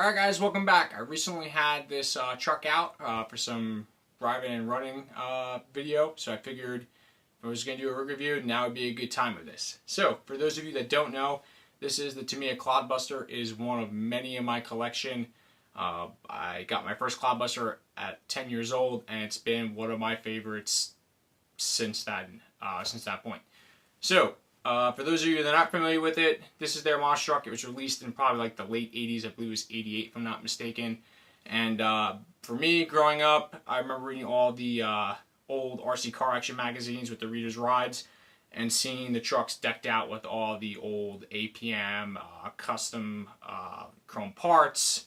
Alright guys, welcome back. I recently had this truck out for some driving and running video, so I figured if I was going to do a rig review, now would be a good time of this. So, for those of you that don't know, this is the Tamiya Clodbuster. It is one of many in my collection. I got my first Cloudbuster at 10 years old, and it's been one of my favorites since that point. So, for those of you that are not familiar with it, this is their monster truck. It was released in probably like the late 80s. I believe it was 88 if I'm not mistaken. And for me, growing up, I remember reading all the old RC car action magazines with the reader's rides and seeing the trucks decked out with all the old APM, custom chrome parts,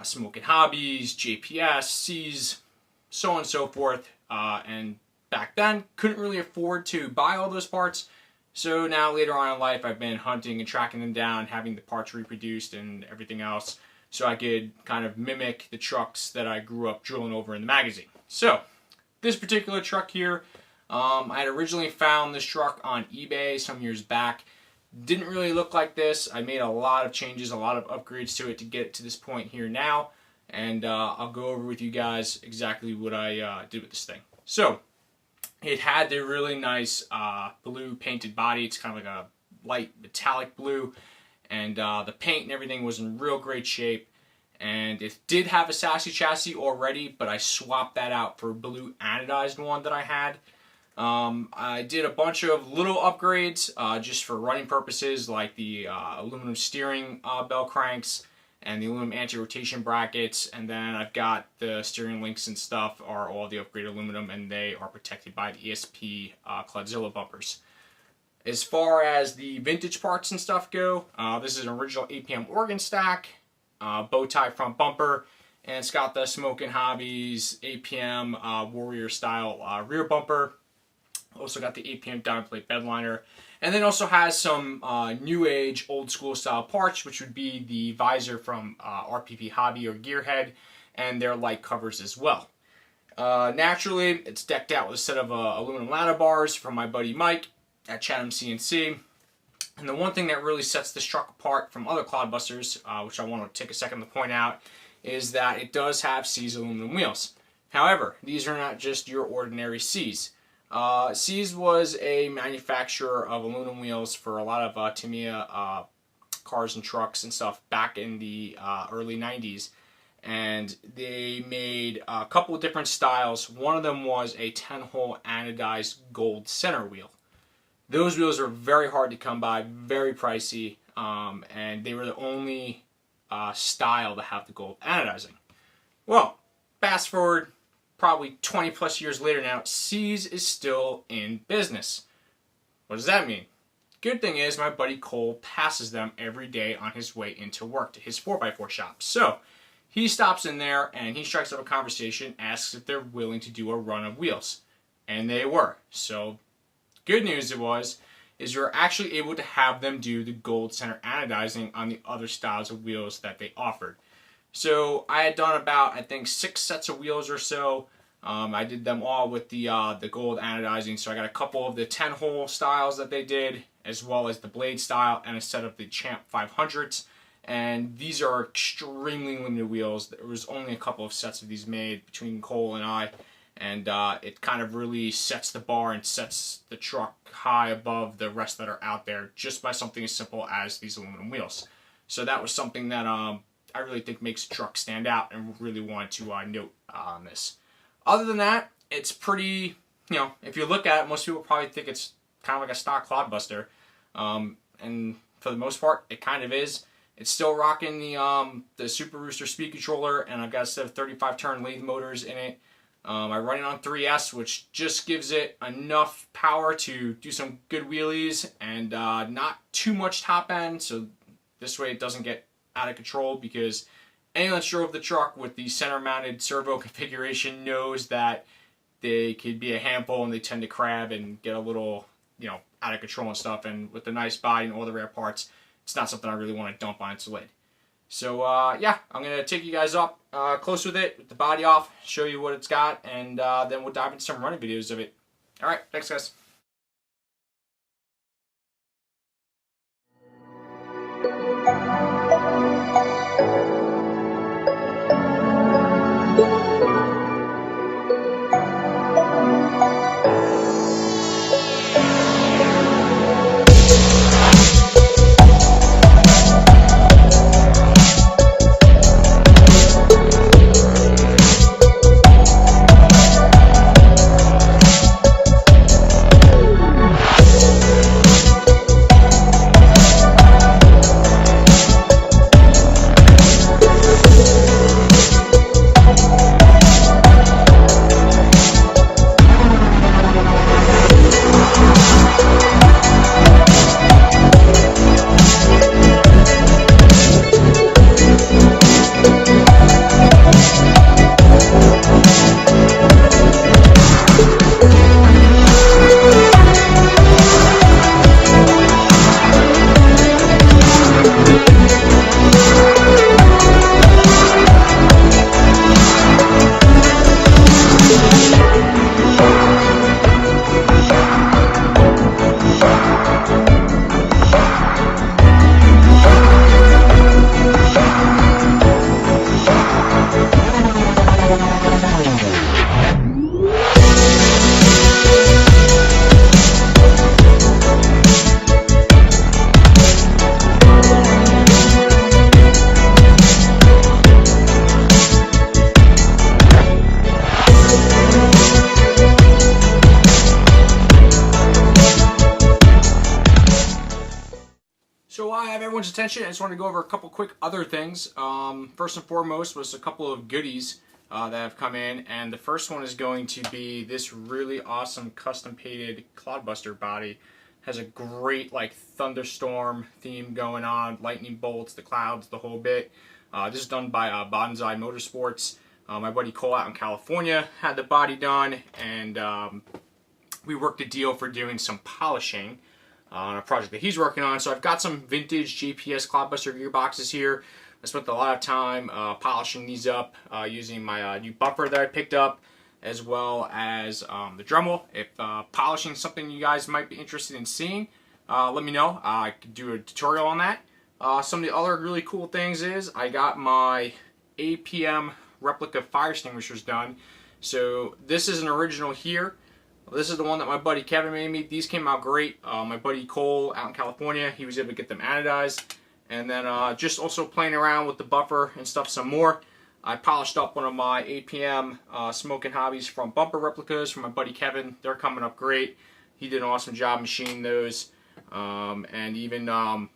Smokin Hobbies, JPS, C's, so on and so forth. And back then, couldn't really afford to buy all those parts. So now later on in life, I've been hunting and tracking them down, having the parts reproduced and everything else, so I could kind of mimic the trucks that I grew up drilling over in the magazine. So this particular truck here, I had originally found this truck on eBay some years back. Didn't really look like this. I made a lot of changes, a lot of upgrades to it to get it to this point here now, and I'll go over with you guys exactly what I did with this thing. So it had the really nice blue painted body. It's kind of like a light metallic blue, and the paint and everything was in real great shape. And it did have a Sassy chassis already, but I swapped that out for a blue anodized one that I had. I did a bunch of little upgrades just for running purposes, like the aluminum steering bell cranks and the aluminum anti-rotation brackets, and then I've got the steering links and stuff are all the upgraded aluminum, and they are protected by the ESP Clodzilla bumpers. As far as the vintage parts and stuff go, this is an original APM organ stack, bow tie front bumper, and it's got the Smokin Hobbies APM Warrior style rear bumper. Also got the APM diamond plate bedliner, and then also has some new age old school style parts, which would be the visor from RPP Hobby or Gearhead, and their light covers as well. Naturally, it's decked out with a set of aluminum ladder bars from my buddy Mike at Chatham CNC. And the one thing that really sets this truck apart from other Cloudbusters, which I want to take a second to point out, is that it does have C's aluminum wheels. However, these are not just your ordinary C's. C's was a manufacturer of aluminum wheels for a lot of Tamiya cars and trucks and stuff back in the early 90s. And they made a couple of different styles. One of them was a 10-hole anodized gold center wheel. Those wheels are very hard to come by, very pricey, and they were the only style to have the gold anodizing. Well, fast forward probably 20 plus years later now, C's is still in business. What does that mean? Good thing is my buddy Cole passes them every day on his way into work to his 4x4 shop. So he stops in there and he strikes up a conversation, asks if they're willing to do a run of wheels. And they were. So good news is you're actually able to have them do the gold center anodizing on the other styles of wheels that they offered. So I had done about, I think, 6 sets of wheels or so. I did them all with the gold anodizing. So I got a couple of the 10-hole styles that they did, as well as the blade style, and a set of the Champ 500s. And these are extremely limited wheels. There was only a couple of sets of these made between Cole and I. And it kind of really sets the bar and sets the truck high above the rest that are out there just by something as simple as these aluminum wheels. So that was something that I really think makes the truck stand out and really wanted to note on this. Other than that, it's pretty, if you look at it, most people probably think it's kind of like a stock Cloudbuster. And for the most part, it kind of is. It's still rocking the Super Rooster speed controller, and I've got a set of 35-turn lathe motors in it. I run it on 3S, which just gives it enough power to do some good wheelies and not too much top end, so this way it doesn't get out of control, because anyone that's drove the truck with the center mounted servo configuration knows that they could be a handful and they tend to crab and get a little, out of control and stuff. And with the nice body and all the rare parts, it's not something I really want to dump on its lid. So yeah, I'm going to take you guys up close with it, with the body off, show you what it's got, and then we'll dive into some running videos of it. Alright, thanks guys. everyone's attention, I just want to go over a couple quick other things. First and foremost was a couple of goodies that have come in, and the first one is going to be this really awesome custom painted Cloudbuster body. Has a great like thunderstorm theme going on, lightning bolts, the clouds, the whole bit. This is done by Bonsai Motorsports. My buddy Cole out in California had the body done, and we worked a deal for doing some polishing on a project that he's working on. So I've got some vintage GPS Cloudbuster gearboxes here. I spent a lot of time polishing these up using my new bumper that I picked up, as well as the Dremel. If polishing is something you guys might be interested in seeing, let me know. I could do a tutorial on that. Some of the other really cool things is I got my APM Replica fire extinguishers done. So this is an original here. This is the one that my buddy Kevin made me. These came out great. My buddy Cole out in California, he was able to get them anodized. And then just also playing around with the buffer and stuff some more. I polished up one of my APM Smokin Hobbies from bumper replicas from my buddy Kevin. They're coming up great. He did an awesome job machining those. And even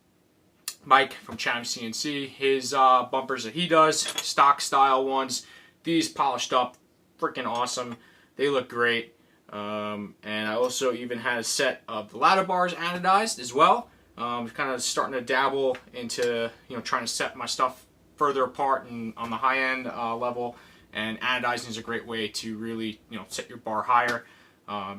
Mike from Chatham CNC, his bumpers that he does, stock style ones, these polished up, freaking awesome. They look great. And I also even had a set of the ladder bars anodized as well. Kind of starting to dabble into, trying to set my stuff further apart and on the high end level. And anodizing is a great way to really, set your bar higher.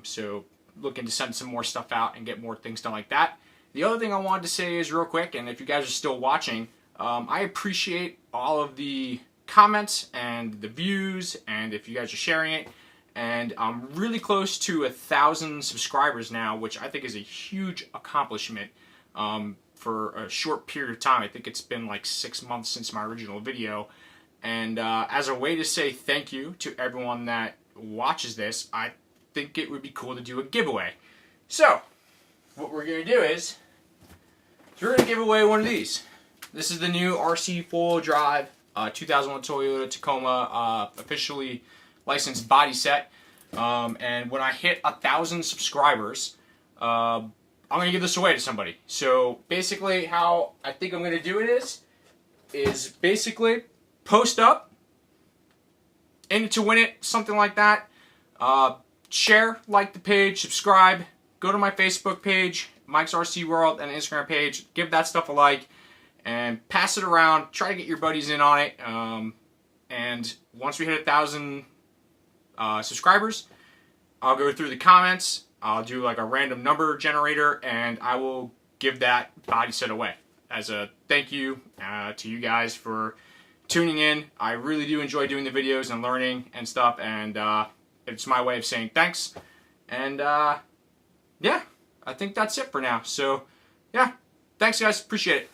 So looking to send some more stuff out and get more things done like that. The other thing I wanted to say is real quick, and if you guys are still watching, I appreciate all of the comments and the views, and if you guys are sharing it. And I'm really close to 1,000 subscribers now, which I think is a huge accomplishment for a short period of time. I think it's been like 6 months since my original video. And as a way to say thank you to everyone that watches this, I think it would be cool to do a giveaway. So what we're going to do is we're going to give away one of these. This is the new RC4WD Drive 2001 Toyota Tacoma officially licensed body set. And when I hit 1,000 subscribers, I'm going to give this away to somebody. So basically how I think I'm going to do it is basically post up, in it to win it, something like that. Share, like the page, subscribe, go to my Facebook page, Mike's RC World, and Instagram page. Give that stuff a like, and pass it around. Try to get your buddies in on it. And once we hit 1,000 subscribers, I'll go through the comments. I'll do like a random number generator, and I will give that body set away as a thank you to you guys for tuning in. I really do enjoy doing the videos and learning and stuff, and it's my way of saying thanks. And yeah, I think that's it for now. So yeah, thanks guys, appreciate it.